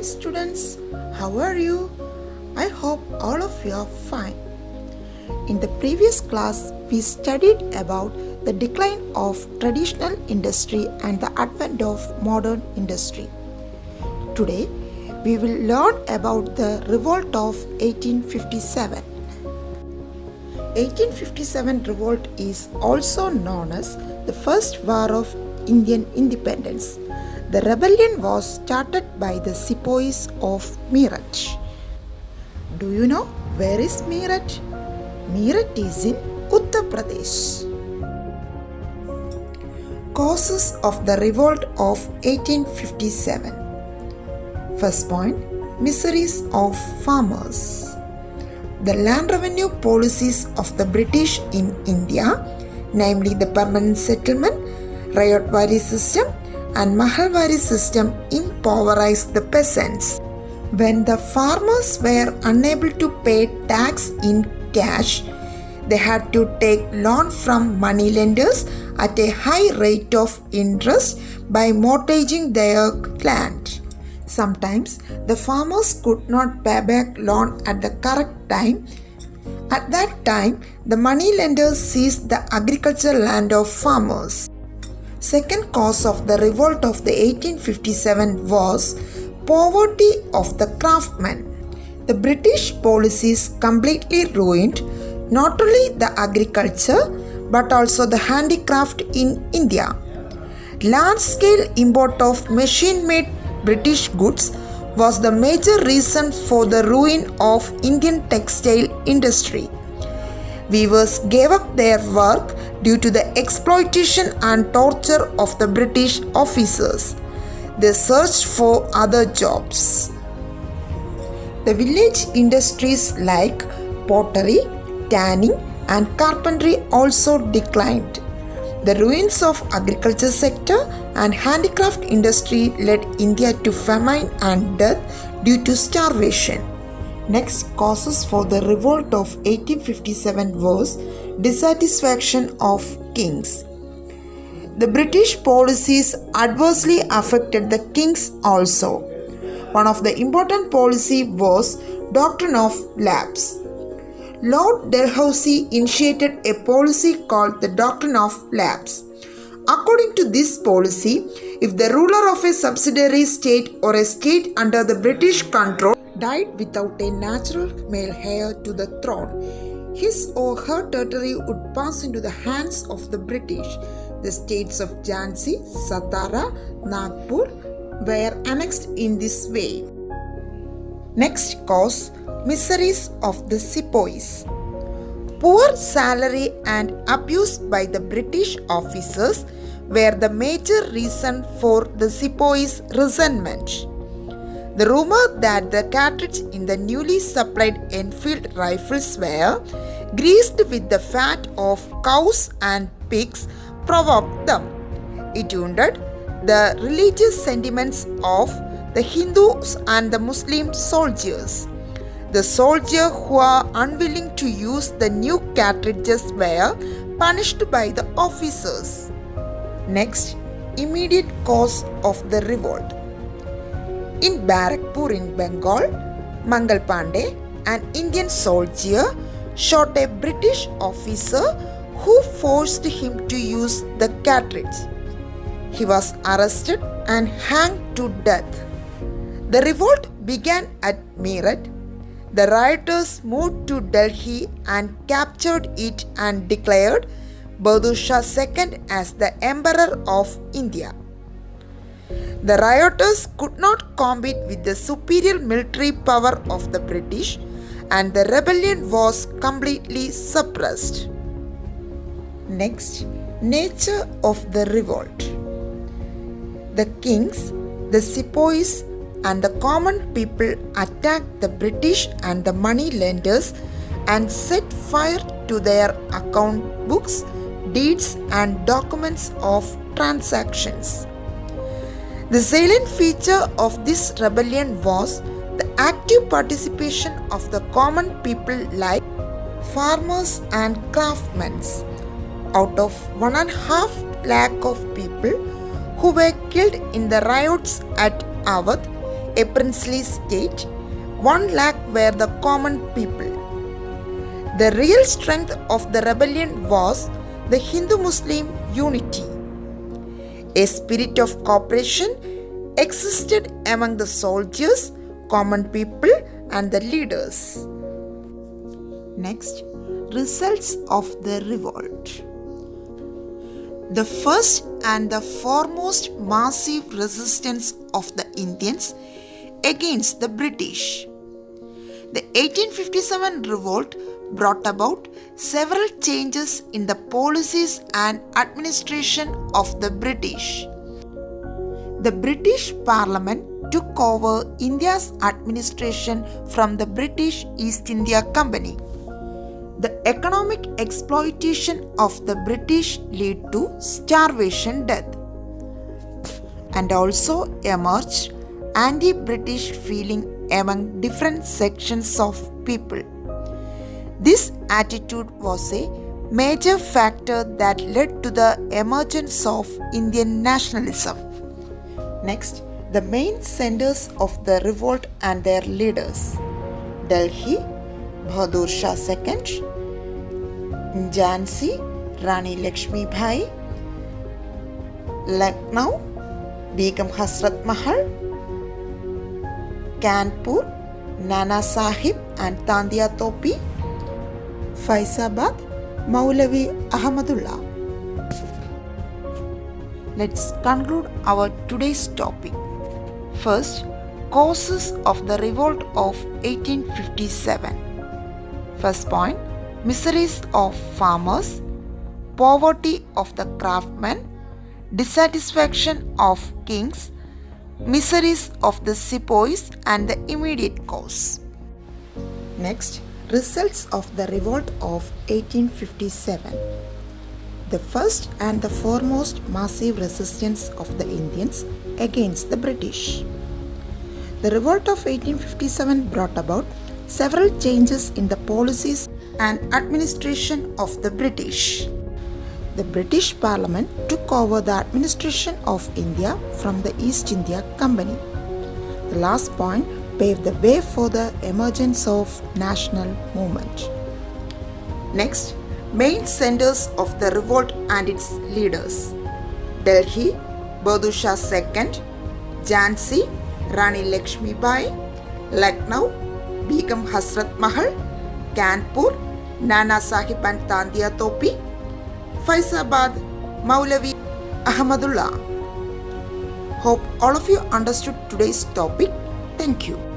Hi students, how are you? I hope all of you are fine. In the previous class, we studied about the decline of traditional industry and the advent of modern industry. Today, we will learn about the revolt of 1857. 1857 revolt is also known as the First War of Indian Independence. The rebellion was started by the sepoys of Meerut. Do you know where is Meerut? Meerut is in Uttar Pradesh. Causes of the revolt of 1857. First point, miseries of farmers. The land revenue policies of the British in India, namely the permanent settlement, Rayatwari system and Mahalwari system, impoverished the peasants. When the farmers were unable to pay tax in cash, they had to take loan from moneylenders at a high rate of interest by mortgaging their land. Sometimes the farmers could not pay back loan at the correct time. At that time, the moneylenders seized the agricultural land of farmers. Second cause of the revolt of the 1857 was poverty of the craftsmen. The British policies completely ruined not only the agriculture but also the handicraft in India. Large-scale import of machine-made British goods was the major reason for the ruin of Indian textile industry. Weavers gave up their work due to the exploitation and torture of the British officers. They searched for other jobs. The village industries like pottery, tanning and carpentry also declined. The ruins of agriculture sector and handicraft industry led India to famine and death due to starvation. Next causes for the revolt of 1857 was dissatisfaction of kings. The British policies adversely affected the kings also. One of the important policy was doctrine of lapse. Lord Dalhousie initiated a policy called the doctrine of lapse. According to this policy, if the ruler of a subsidiary state or a state under the British control died without a natural male heir to the throne, his or her territory would pass into the hands of the British. The states of Jhansi, Satara, Nagpur were annexed in this way. Next cause, miseries of the sepoys. Poor salary and abuse by the British officers were the major reason for the sepoys' resentment. The rumor that the cartridge in the newly supplied Enfield rifles were greased with the fat of cows and pigs provoked them. It wounded the religious sentiments of the Hindus and the Muslim soldiers. The soldiers who are unwilling to use the new cartridges were punished by the officers. Next, immediate cause of the revolt. In Barakpur in Bengal, Mangal Pandey, an Indian soldier, shot a British officer who forced him to use the cartridge. He was arrested and hanged to death. The revolt began at Meerut. The rioters moved to Delhi and captured it and declared Bahadur Shah II as the Emperor of India. The rioters could not compete with the superior military power of the British and the rebellion was completely suppressed. Next, nature of the revolt. The kings, the sepoys and the common people attacked the British and the money lenders and set fire to their account books, deeds and documents of transactions. The salient feature of this rebellion was the active participation of the common people like farmers and craftsmen. Out of 1.5 lakh of people who were killed in the riots at Awadh, a princely state, 1 lakh were the common people. The real strength of the rebellion was the Hindu-Muslim unity. A spirit of cooperation existed among the soldiers, common people, and the leaders. Next, results of the revolt. The first and the foremost massive resistance of the Indians against the British. The 1857 revolt brought about several changes in the policies and administration of the British. The British Parliament took over India's administration from the British East India Company. The economic exploitation of the British led to starvation death, and also emerged anti-British feeling among different sections of people. This attitude was a major factor that led to the emergence of Indian nationalism. Next, the main centers of the revolt and their leaders. Delhi, Bahadur Shah II, Jhansi, Rani Lakshmi Bai, Lucknow, Begum Hasrat Mahal, Kanpur, Nana Sahib and Tandia Topi, Faizabad, Maulavi Ahmadullah. Let's conclude our today's topic. First, causes of the revolt of 1857. First point, miseries of farmers, poverty of the craftsmen, dissatisfaction of kings, miseries of the sepoys and the immediate cause. Next, results of the revolt of 1857. The first and the foremost massive resistance of the Indians against the British. The revolt of 1857 brought about several changes in the policies and administration of the British. The British Parliament took over the administration of India from the East India Company. The last point paved the way for the emergence of national movement. Next, main centers of the revolt and its leaders. Delhi, Bahadur Shah II, Jhansi, Rani Lakshmi Bai, Lucknow, Begum Hasrat Mahal, Kanpur, Nana Sahib and Tandia Topi, Faizabad, Maulavi Ahmadullah. Hope all of you understood today's topic. Thank you.